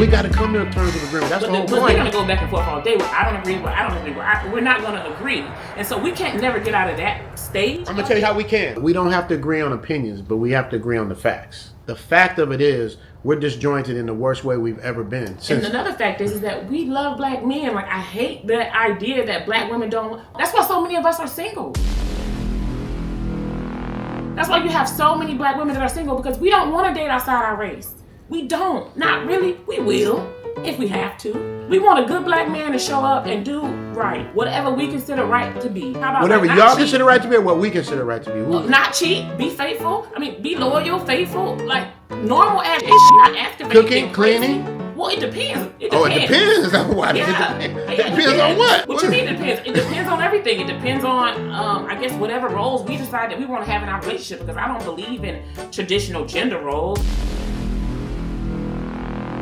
We got to come to terms of agreement. That's the whole point. We're going to go back and forth all day. I don't agree. We're not going to agree. And so we can't never get out of that stage. I'm going to tell you how we can. We don't have to agree on opinions, but we have to agree on the facts. The fact of it is, we're disjointed in the worst way we've ever been. And another fact is that we love black men. Like, I hate the idea that black women don't. That's why so many of us are single. That's why you have so many black women that are single, because we don't want to date outside our race. We don't. Not really. We will, if we have to. We want a good black man to show up and do right. Whatever we consider right to be. How about whatever y'all consider right to be, or what we consider right to be? Not cheat. Be faithful. I mean, be loyal, faithful. Like, normal ass shit. Not activating. Cooking, cleaning. Well, it depends. Oh, it depends on what? Yeah. It depends on what? What you mean it depends? It depends on everything. It depends on, I guess, whatever roles we decide that we want to have in our relationship, because I don't believe in traditional gender roles.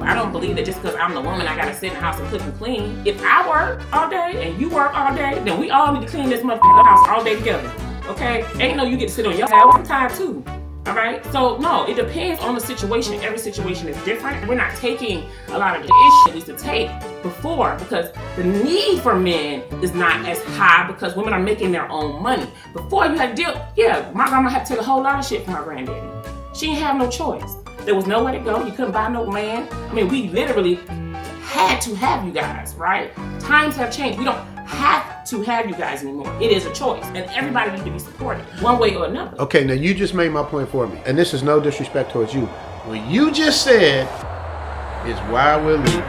I don't believe that just because I'm the woman, I gotta sit in the house and cook and clean. If I work all day and you work all day, then we all need to clean this motherfucking house all day together. Okay? Ain't no you get to sit on your house. I'm tired too. All right? So no, it depends on the situation. Every situation is different. We're not taking a lot of the issues we used to take before, because the need for men is not as high because women are making their own money. Before you had to deal, my grandma had to take a whole lot of shit from my granddaddy. She didn't have no choice. There was nowhere to go. You couldn't buy no land. I mean, we literally had to have you guys, right? Times have changed. We don't have to have you guys anymore. It is a choice, and everybody needs to be supported one way or another. Okay, now you just made my point for me, and this is no disrespect towards you. What you just said is why we're leaving.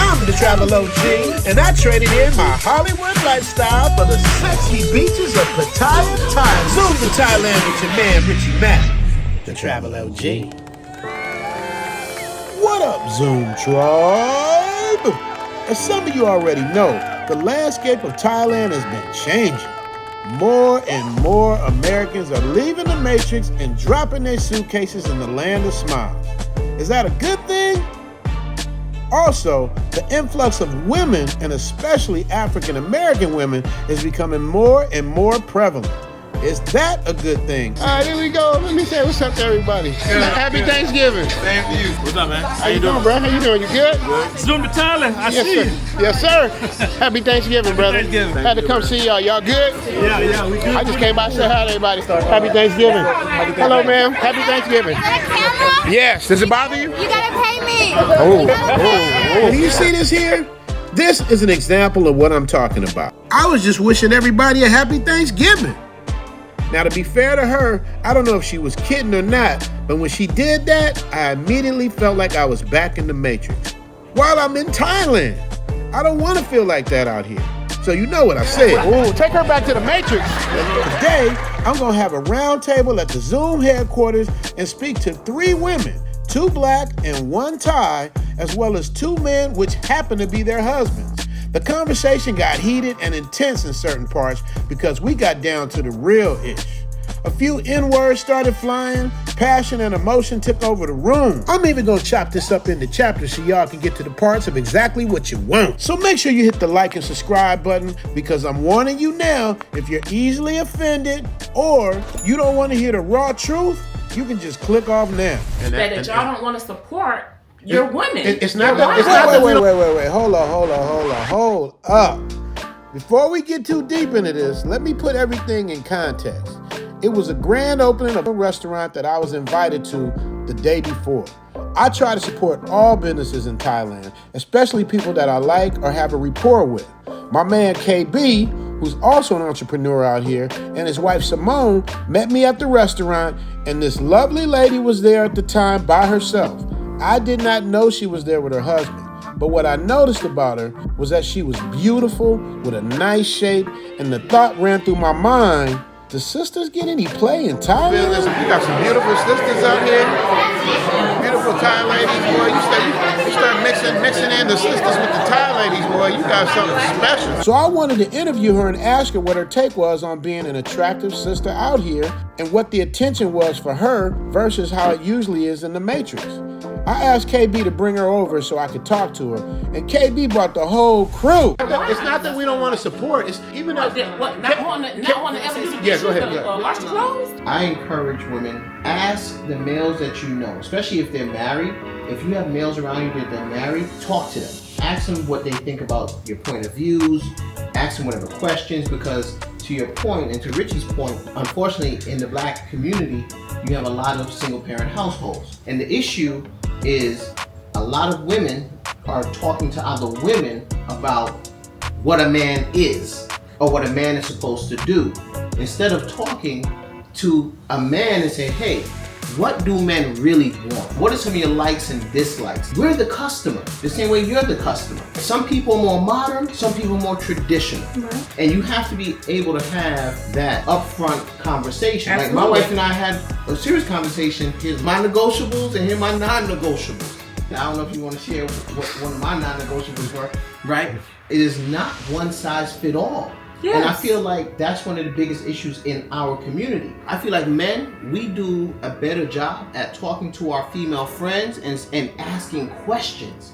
I'm the Travel OG, and I traded in my Hollywood lifestyle for the sexy beaches of Pattaya, Thailand. Zoom to Thailand with your man Richie Mack, the Travel OG. What up, Zoom Tribe? As some of you already know, the landscape of Thailand has been changing. More and more Americans are leaving the Matrix and dropping their suitcases in the land of smiles. Is that a good thing? Also, the influx of women, and especially African American women, is becoming more and more prevalent. Is that a good thing? All right, here we go. Let me say what's up to everybody. Happy Thanksgiving. Same to you. What's up, man? How you doing, bro? How you doing? You good? Good. Zoom to Thailand. I see you. Yes, sir. Happy Thanksgiving, brother. Thanksgiving. Had to come see y'all. Y'all good? Yeah, we good. I just came by to say hi to everybody. Happy Thanksgiving. Hello, ma'am. Happy Thanksgiving. Yes. Does it bother you? You gotta pay me. Oh. Do you see this here? This is an example of what I'm talking about. I was just wishing everybody a happy Thanksgiving. Now, to be fair to her, I don't know if she was kidding or not, but when she did that, I immediately felt like I was back in the Matrix. While I'm in Thailand, I don't want to feel like that out here. So you know what I said. Ooh, take her back to the Matrix. Today, I'm going to have a round table at the Zoom headquarters and speak to 3 women, 2 black and 1 Thai, as well as 2 men, which happen to be their husbands. The conversation got heated and intense in certain parts because we got down to the real ish. A few N-words started flying, passion and emotion took over the room. I'm even gonna chop this up into chapters so y'all can get to the parts of exactly what you want. So make sure you hit the like and subscribe button, because I'm warning you now, if you're easily offended or you don't want to hear the raw truth, you can just click off now. That y'all don't want to support your women. It's not that. Wait. Hold up. Before we get too deep into this, let me put everything in context. It was a grand opening of a restaurant that I was invited to the day before. I try to support all businesses in Thailand, especially people that I like or have a rapport with. My man KB, who's also an entrepreneur out here, and his wife Simone met me at the restaurant, and this lovely lady was there at the time by herself. I did not know she was there with her husband, but what I noticed about her was that she was beautiful, with a nice shape, and the thought ran through my mind, do sisters get any play in Thailand? You got some beautiful sisters out here, beautiful Thai ladies, boy. You start mixing in the sisters with the Thai ladies, boy. You got something special. So I wanted to interview her and ask her what her take was on being an attractive sister out here, and what the attention was for her versus how it usually is in the Matrix. I asked KB to bring her over so I could talk to her, and KB brought the whole crew. It's not that we don't want to support. It's even Not want to ever do the Yeah, go ahead, dishes, go ahead. wash the clothes? I encourage women, ask the males that you know, especially if they're married. If you have males around you that they're married, talk to them. Ask them what they think about your point of views. Ask them whatever questions, because to your point and to Richie's point, unfortunately in the black community, you have a lot of single parent households. And the issue is a lot of women are talking to other women about what a man is or what a man is supposed to do, instead of talking to a man and say, hey, what do men really want? What are some of your likes and dislikes? We're the customer, the same way you're the customer. Some people are more modern, some people are more traditional. Right. And you have to be able to have that upfront conversation. Absolutely. Like my wife and I had a serious conversation. Here's my negotiables and here are my non-negotiables. Now, I don't know if you want to share what one of my non-negotiables were, right? It is not one size fit all. Yes. And I feel like that's one of the biggest issues in our community. I feel like men, we do a better job at talking to our female friends and asking questions.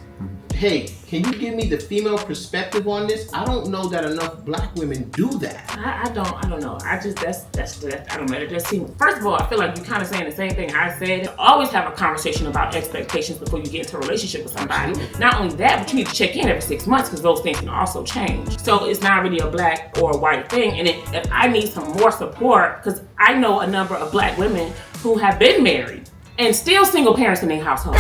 Hey, can you give me the female perspective on this? I don't know that enough black women do that. I don't know. I just that's I don't know. It just seems. First of all, I feel like you're kind of saying the same thing I said. Always have a conversation about expectations before you get into a relationship with somebody. Absolutely. Not only that, but you need to check in every 6 months, because those things can also change. So it's not really a black or a white thing. And if I need some more support, because I know a number of black women who have been married and still single parents in their household.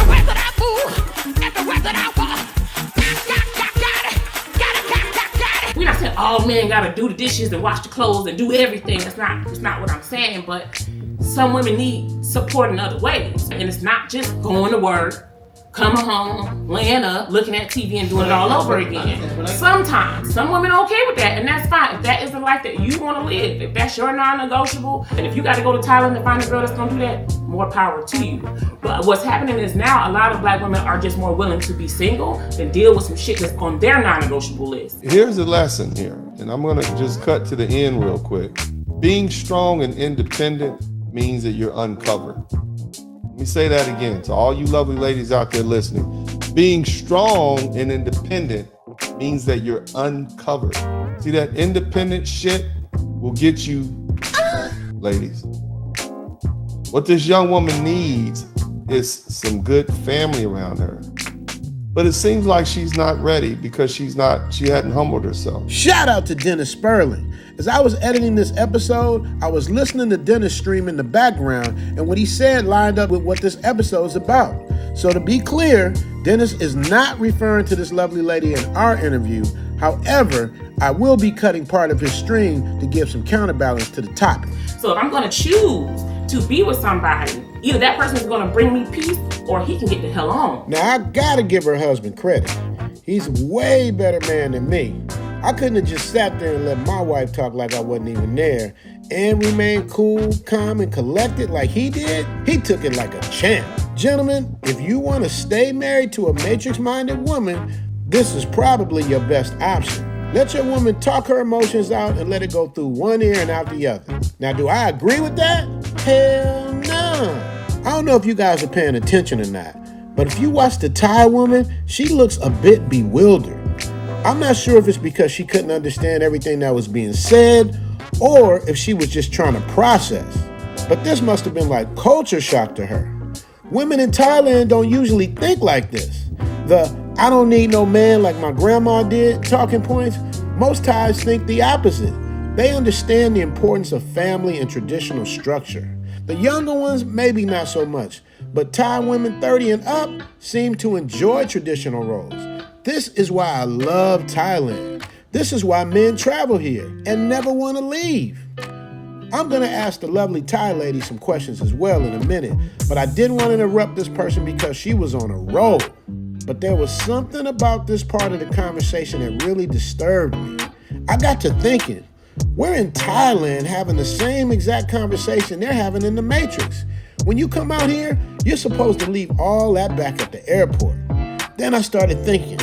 We're not saying all men gotta do the dishes and wash the clothes and do everything. That's not what I'm saying. But some women need support in other ways, and it's not just going to work, coming home, laying up, looking at TV, and doing it all over again. Sometimes some women are okay with that, and that's fine. If that is the life that you want to live, if that's your non-negotiable, and if you got to go to Thailand to find a girl that's gonna do that, more power to you. But what's happening is now a lot of black women are just more willing to be single than deal with some shit that's on their non-negotiable list. Here's the lesson here, and I'm gonna just cut to the end real quick. Being strong and independent means that you're uncovered. Let me say that again to all you lovely ladies out there listening. Being strong and independent means that you're uncovered. See, that independent shit will get you, ladies. What this young woman needs is some good family around her. But it seems like she's not ready because she hadn't humbled herself. Shout out to Dennis Sperling. As I was editing this episode, I was listening to Dennis stream in the background, and what he said lined up with what this episode is about. So to be clear, Dennis is not referring to this lovely lady in our interview. However, I will be cutting part of his stream to give some counterbalance to the topic. So if I'm gonna choose to be with somebody, either that person is gonna bring me peace or he can get the hell on. Now, I gotta give her husband credit. He's a way better man than me. I couldn't have just sat there and let my wife talk like I wasn't even there and remain cool, calm, and collected like he did. He took it like a champ. Gentlemen, if you want to stay married to a matrix-minded woman, this is probably your best option. Let your woman talk her emotions out and let it go through one ear and out the other. Now, do I agree with that? Hell no. I don't know if you guys are paying attention or not, but if you watch the Thai woman, she looks a bit bewildered. I'm not sure if it's because she couldn't understand everything that was being said or if she was just trying to process. But this must have been like culture shock to her. Women in Thailand don't usually think like this. The "I don't need no man like my grandma did" talking points, most Thais think the opposite. They understand the importance of family and traditional structure. The younger ones, maybe not so much, but Thai women 30 and up seem to enjoy traditional roles. This is why I love Thailand. This is why men travel here and never want to leave. I'm going to ask the lovely Thai lady some questions as well in a minute, but I didn't want to interrupt this person because she was on a roll. But there was something about this part of the conversation that really disturbed me. I got to thinking, we're in Thailand having the same exact conversation they're having in the Matrix. When you come out here, you're supposed to leave all that back at the airport. Then I started thinking,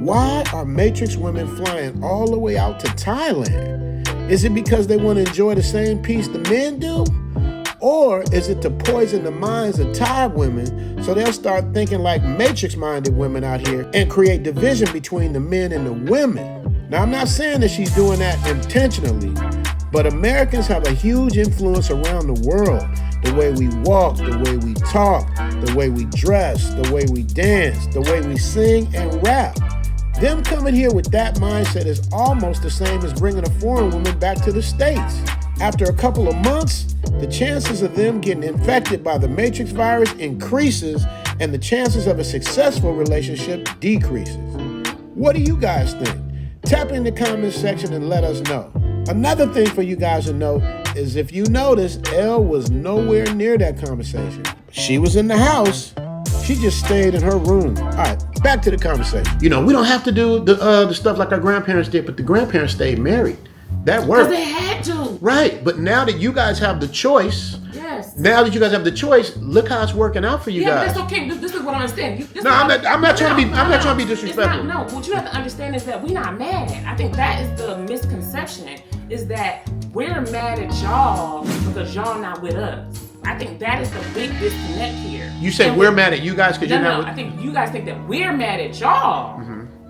why are Matrix women flying all the way out to Thailand? Is it because they want to enjoy the same peace the men do? Or is it to poison the minds of Thai women so they'll start thinking like matrix-minded women out here and create division between the men and the women? Now, I'm not saying that she's doing that intentionally, but Americans have a huge influence around the world. The way we walk, the way we talk, the way we dress, the way we dance, the way we sing and rap. Them coming here with that mindset is almost the same as bringing a foreign woman back to the States. After a couple of months, the chances of them getting infected by the matrix virus increases and the chances of a successful relationship decreases. What do you guys think? Tap in the comments section and let us know. Another thing for you guys to know is if you notice, Elle was nowhere near that conversation. She was in the house. She just stayed in her room. All right, back to the conversation. You know, we don't have to do the stuff like our grandparents did, but the grandparents stayed married. That worked. Because they had to. Right, but now that you guys have the choice, look how it's working out for you guys. But that's okay. This is what I understand. I'm not trying to be disrespectful. No, what you have to understand is that we're not mad. I think that is the misconception, is that we're mad at y'all because y'all not with us. I think that is the big disconnect here. You say we're mad at you guys because you're not with us? I think you guys think that we're mad at y'all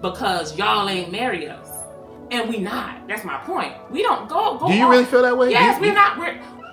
because y'all ain't marry us. And we not. That's my point. We don't go. Do you really feel that way? Yes, we're not.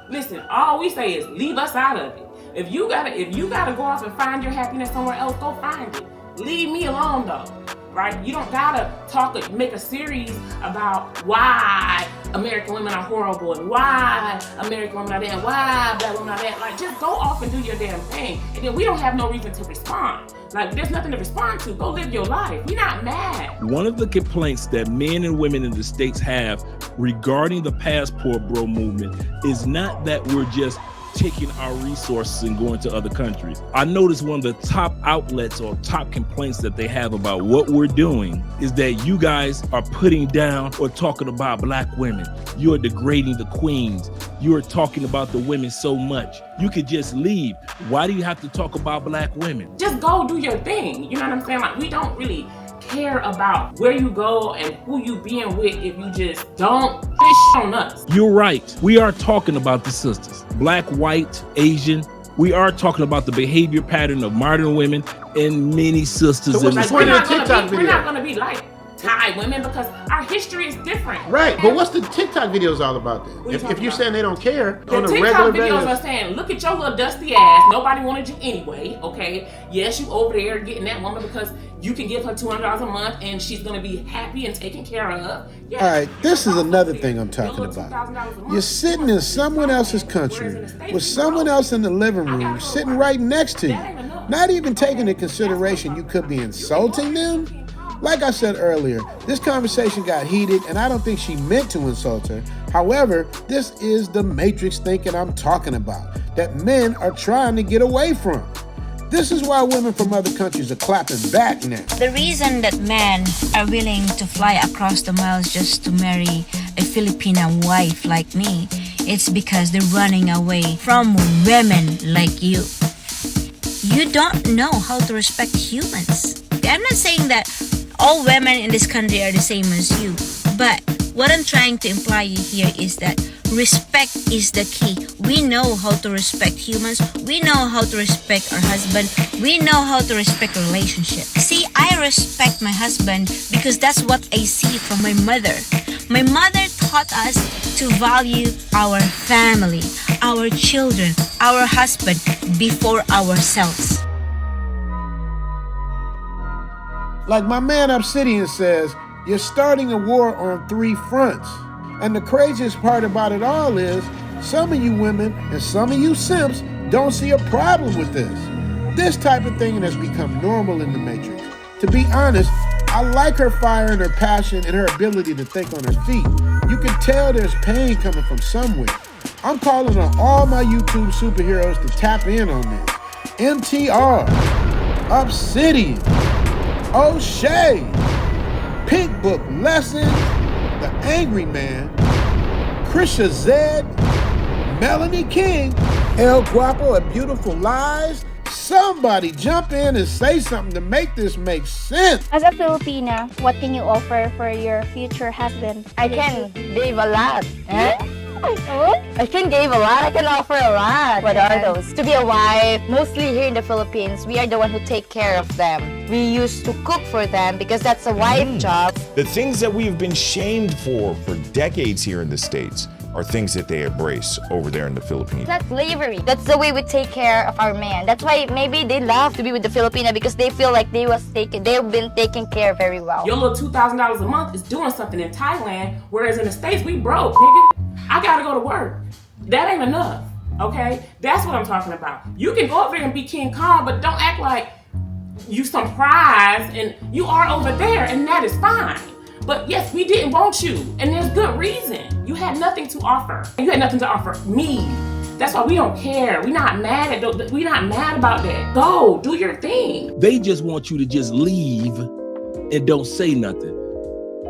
Listen, all we say is leave us out of it. If you gotta go off and find your happiness somewhere else, go find it. Leave me alone though. Right? You don't gotta make a series about why American women are horrible and why American women are that and why black women are that. Like, just go off and do your damn thing. And then we don't have no reason to respond. Like, there's nothing to respond to. Go live your life. We're not mad. One of the complaints that men and women in the States have regarding the passport bro movement is not that we're just taking our resources and going to other countries. I noticed one of the top outlets or top complaints that they have about what we're doing is that you guys are putting down or talking about black women. You're degrading the queens. You're talking about the women so much. You could just leave. Why do you have to talk about black women? Just go do your thing. You know what I'm saying? Like, we don't really care about where you go and who you being with if you just don't fish on us. You're right. We are talking about the sisters. Black, white, Asian. We are talking about the behavior pattern of modern women and many sisters in the We're not going to be like Thai women because our history is different. Right, but what's the TikTok videos all about then? If you're saying they don't care on a regular basis. TikTok videos are saying, look at your little dusty ass. Nobody wanted you anyway, okay? Yes, you over there getting that woman because you can give her $200 a month and she's going to be happy and taken care of. Yes. All right, this is another thing I'm talking about. You're sitting in someone else's country with someone else in the living room sitting right next to you. Not even taking into consideration you could be insulting them. Like I said earlier, this conversation got heated and I don't think she meant to insult her. However, this is the matrix thinking I'm talking about, that men are trying to get away from. This is why women from other countries are clapping back now. The reason that men are willing to fly across the miles just to marry a Filipino wife like me, it's because they're running away from women like you. You don't know how to respect humans. I'm not saying that all women in this country are the same as you, but what I'm trying to imply here is that respect is the key. We know how to respect humans. We know how to respect our husband. We know how to respect a relationship. See, I respect my husband because that's what I see from my mother. My mother taught us to value our family, our children, our husband before ourselves. Like my man Obsidian says, you're starting a war on 3 fronts. And the craziest part about it all is, some of you women and some of you simps don't see a problem with this. This type of thing has become normal in the Matrix. To be honest, I like her fire and her passion and her ability to think on her feet. You can tell there's pain coming from somewhere. I'm calling on all my YouTube superheroes to tap in on this. MTR, Obsidian, O'Shea, Pink Book Lessons, The Angry Man, Krisha Zed, Melanie King, El Guapo and Beautiful Lies. Somebody jump in and say something to make this make sense. As a Filipina, what can you offer for your future husband? I can give a lot. Oh? I can give a lot. I can offer a lot. What are those? To be a wife. Mostly here in the Philippines, we are the one who take care of them. We used to cook for them because that's a wife job. The things that we've been shamed for decades here in the States are things that they embrace over there in the Philippines. That's slavery. That's the way we take care of our man. That's why maybe they love to be with the Filipina because they feel like they've been taken care of very well. Your little $2,000 a month is doing something in Thailand, whereas in the States, we broke, nigga. I gotta go to work. That ain't enough, okay? That's what I'm talking about. You can go over there and be King Kong, but don't act like you some prize and you are over there, and that is fine. But yes, we didn't want you, and there's good reason. You had nothing to offer. You had nothing to offer me. That's why we don't care. We're not mad about that. Go, do your thing. They just want you to just leave and don't say nothing.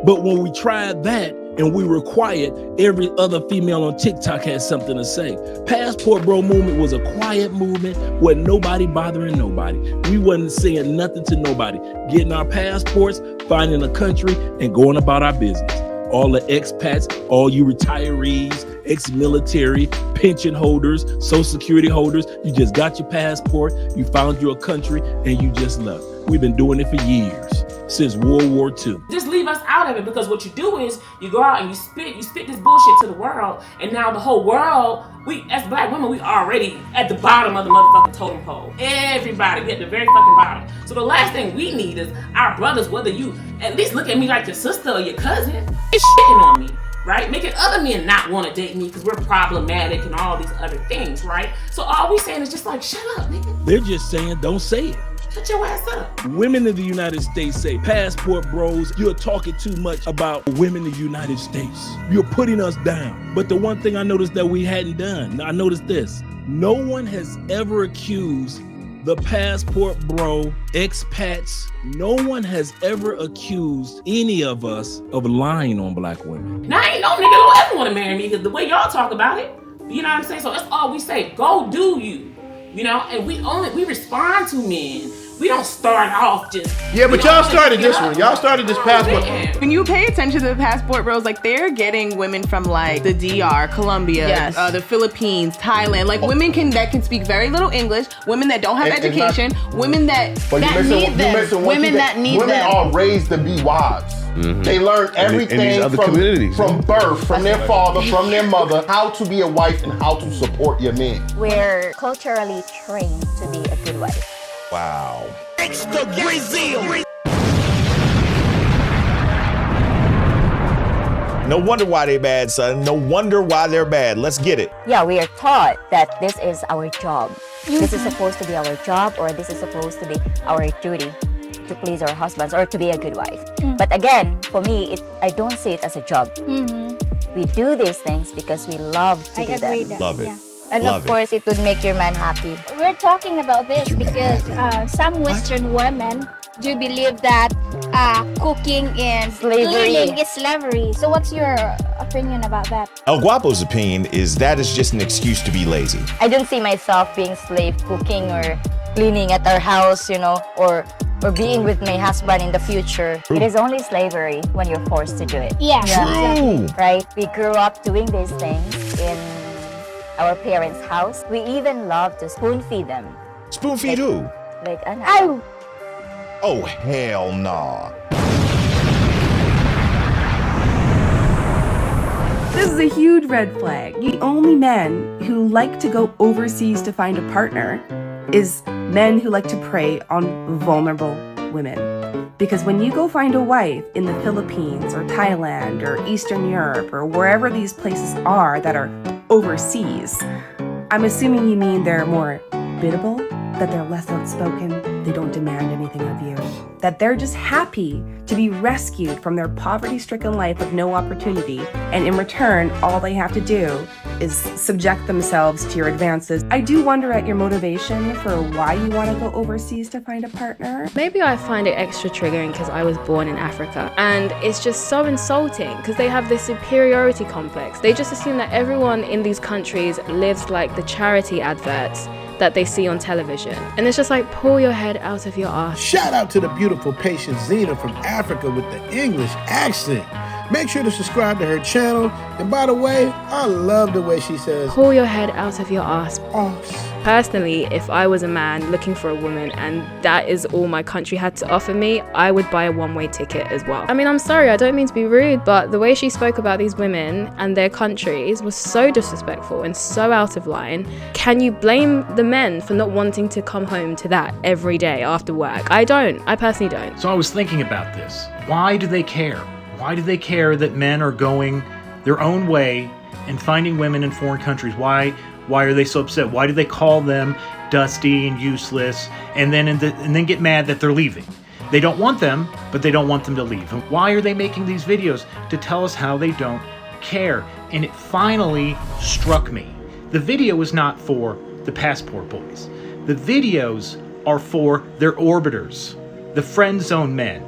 But when we tried that and we were quiet, every other female on TikTok had something to say. Passport Bro movement was a quiet movement where nobody bothering nobody. We wasn't saying nothing to nobody. Getting our passports, finding a country, and going about our business. All the expats, all you retirees, ex-military, pension holders, social security holders, you just got your passport, you found you a country, and you just left. We've been doing it for years, since World War II. Just leave us out of it, because what you do is you go out and you spit this bullshit to the world, and now the whole world, we as black women, we already at the bottom of the motherfucking totem pole. Everybody, we at the very fucking bottom. So the last thing we need is our brothers, whether you at least look at me like your sister or your cousin, it's shitting on me, right? Making other men not want to date me because we're problematic and all these other things, right? So all we saying is just like, shut up, nigga. They're just saying, don't say it. Shut your ass up. Women in the United States say, Passport Bros, you're talking too much about women in the United States. You're putting us down. But the one thing I noticed that we hadn't done, I noticed this. No one has ever accused the Passport Bro, expats, no one has ever accused any of us of lying on black women. Now, ain't no nigga don't ever want to marry me because the way y'all talk about it, you know what I'm saying? So that's all we say. Go do you. You know, and we respond to men. We don't start off just... Yeah, but y'all started this one. Y'all started this passport. When you pay attention to the Passport Bros, like they're getting women from like the DR, Colombia, the Philippines, Thailand, like women that can speak very little English, women that don't have education, women that need them. Women are raised to be wives. Mm-hmm. They learn everything from birth, from their father, from their mother, how to be a wife and how to support your man. We're culturally trained to be a good wife. Wow. Extra Brazil. No wonder why they bad, son. No wonder why they're bad. Let's get it. Yeah, we are taught that this is our job. This is supposed to be our job, or this is supposed to be our duty to please our husbands or to be a good wife. But again, for me, I don't see it as a job. We do these things because we love to do them. Love it. Yeah. And of course, it would make your man happy. We're talking about this because some Western women do believe that cooking and cleaning is slavery. So what's your opinion about that? El Guapo's opinion is that is just an excuse to be lazy. I don't see myself being slave cooking or cleaning at our house, you know, or being with my husband in the future. True. It is only slavery when you're forced to do it. Yeah. True. Right? We grew up doing these things in our parents' house. We even love to spoon feed them. Spoon feed who? Like, ano? Oh, hell nah. This is a huge red flag. The only men who like to go overseas to find a partner is men who like to prey on vulnerable women. Because when you go find a wife in the Philippines or Thailand or Eastern Europe or wherever these places are that are overseas, I'm assuming you mean they're more biddable, that they're less outspoken, they don't demand anything of you, that they're just happy to be rescued from their poverty-stricken life with no opportunity, and in return, all they have to do is subject themselves to your advances. I do wonder at your motivation for why you want to go overseas to find a partner. Maybe I find it extra triggering because I was born in Africa, and it's just so insulting because they have this superiority complex. They just assume that everyone in these countries lives like the charity adverts that they see on television. And it's just like, pull your head out of your ass. Shout out to the beautiful patient Zena from Africa with the English accent. Make sure to subscribe to her channel. And by the way, I love the way she says, pull your head out of your ass. Personally, if I was a man looking for a woman and that is all my country had to offer me, I would buy a one-way ticket as well. I mean, I'm sorry, I don't mean to be rude, but the way she spoke about these women and their countries was so disrespectful and so out of line. Can you blame the men for not wanting to come home to that every day after work? I don't. I personally don't. So I was thinking about this. Why do they care? Why do they care that men are going their own way and finding women in foreign countries? Why are they so upset? Why do they call them dusty and useless and then get mad that they're leaving? They don't want them, but they don't want them to leave. And why are they making these videos? To tell us how they don't care. And it finally struck me. The video is not for the passport boys. The videos are for their orbiters, the friend zone men.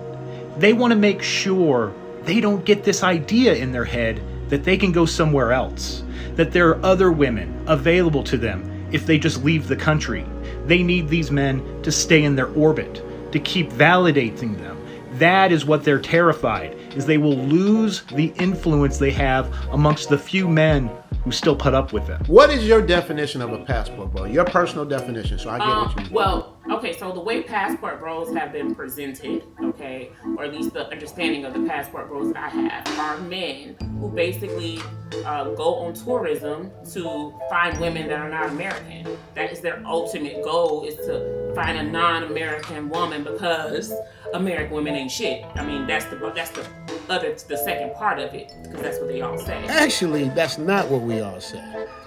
They want to make sure they don't get this idea in their head that they can go somewhere else, that there are other women available to them if they just leave the country. They need these men to stay in their orbit, to keep validating them. That is what they're terrified, is they will lose the influence they have amongst the few men who still put up with them. what is your definition of a passport bro? Your personal definition, so I get what you mean. Well, okay, so the way passport bros have been presented, okay, or at least the understanding of the passport bros that I have, are men who basically go on tourism to find women that are not American. That is their ultimate goal, is to find a non-American woman because American women ain't shit. I mean, that's the second part of it, because that's what they all say. Actually, that's not what we all say.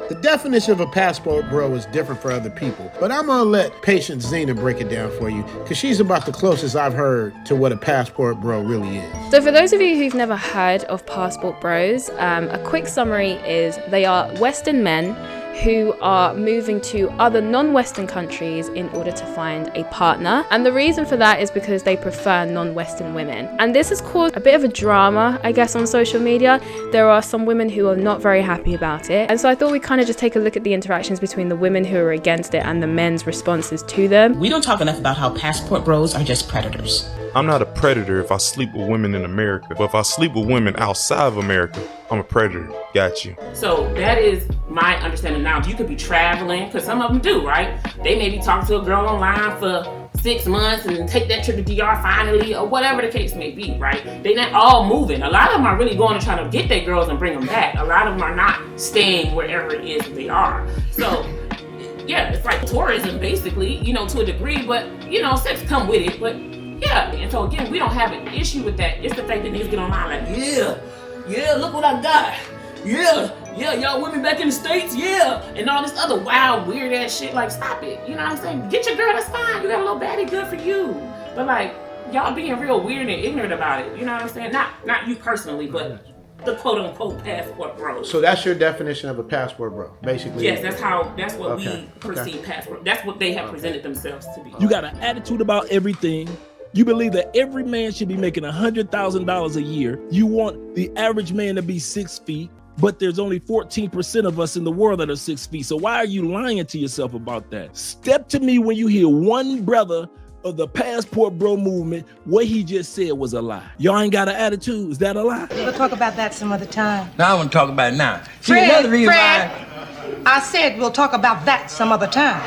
The definition of a passport bro is different for other people, but I'm gonna let Patient Zena break it down for you, because she's about the closest I've heard to what a passport bro really is. So for those of you who've never heard of passport bros, a quick summary is they are Western men who are moving to other non-Western countries in order to find a partner. And the reason for that is because they prefer non-Western women. And this has caused a bit of a drama, I guess, on social media. There are some women who are not very happy about it. And so I thought we'd kind of just take a look at the interactions between the women who are against it and the men's responses to them. We don't talk enough about how passport bros are just predators. I'm not a predator if I sleep with women in America, but if I sleep with women outside of America, I'm a predator. Got you. So that is my understanding now. You could be traveling, because some of them do, right? They may be talking to a girl online for 6 months and take that trip to DR finally, or whatever the case may be, right? They're not all moving. A lot of them are really going to try to get their girls and bring them back. A lot of them are not staying wherever it is they are. So yeah, it's like tourism basically, to a degree, but sex come with it, but yeah. And so again, we don't have an issue with that. It's the fact that niggas get online like, yeah, look what I got. Yeah, y'all women back in the States, yeah. And all this other wild, weird ass shit, like, stop it. You know what I'm saying? Get your girl, that's fine. You got a little baddie, good for you. But like, y'all being real weird and ignorant about it. You know what I'm saying? Not you personally, but the quote unquote passport bro. So that's your definition of a passport bro, basically? Yes, that's what we perceive passport. That's what they have presented themselves to be. You got an attitude about everything. You believe that every man should be making $100,000 a year. You want the average man to be 6 feet, but there's only 14% of us in the world that are 6 feet. So why are you lying to yourself about that? Step to me when you hear one brother of the passport bro movement, what he just said was a lie. Y'all ain't got an attitude. Is that a lie? We'll talk about that some other time. No, I want to talk about it now. See, Fred, another reason I said we'll talk about that some other time.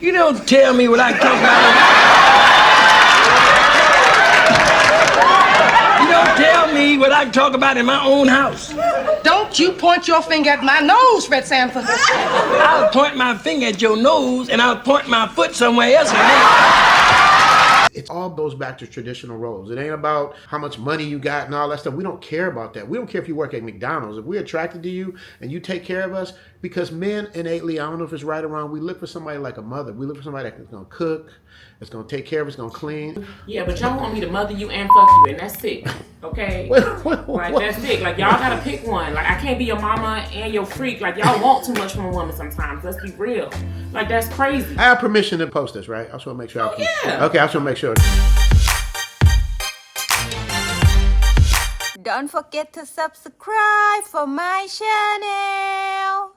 You don't tell me what I can talk about. You don't tell me what I can talk about in my own house. Don't you point your finger at my nose, Fred Sanford. I'll point my finger at your nose and I'll point my foot somewhere else. It all goes back to traditional roles. It ain't about how much money you got and all that stuff. We don't care about that. We don't care if you work at McDonald's. If we're attracted to you and you take care of us, because men innately, I don't know if it's right or wrong, we look for somebody like a mother. We look for somebody that's going to cook, that's going to take care of us, going to clean. Yeah, but y'all want me to mother you and fuck you, and that's sick, okay? Like, that's sick. Like, y'all got to pick one. Like, I can't be your mama and your freak. Like, y'all want too much from a woman sometimes. Let's be real. Like, that's crazy. I have permission to post this, right? I just want to make sure. Yeah. Okay, I just want to make sure. Don't forget to subscribe for my channel.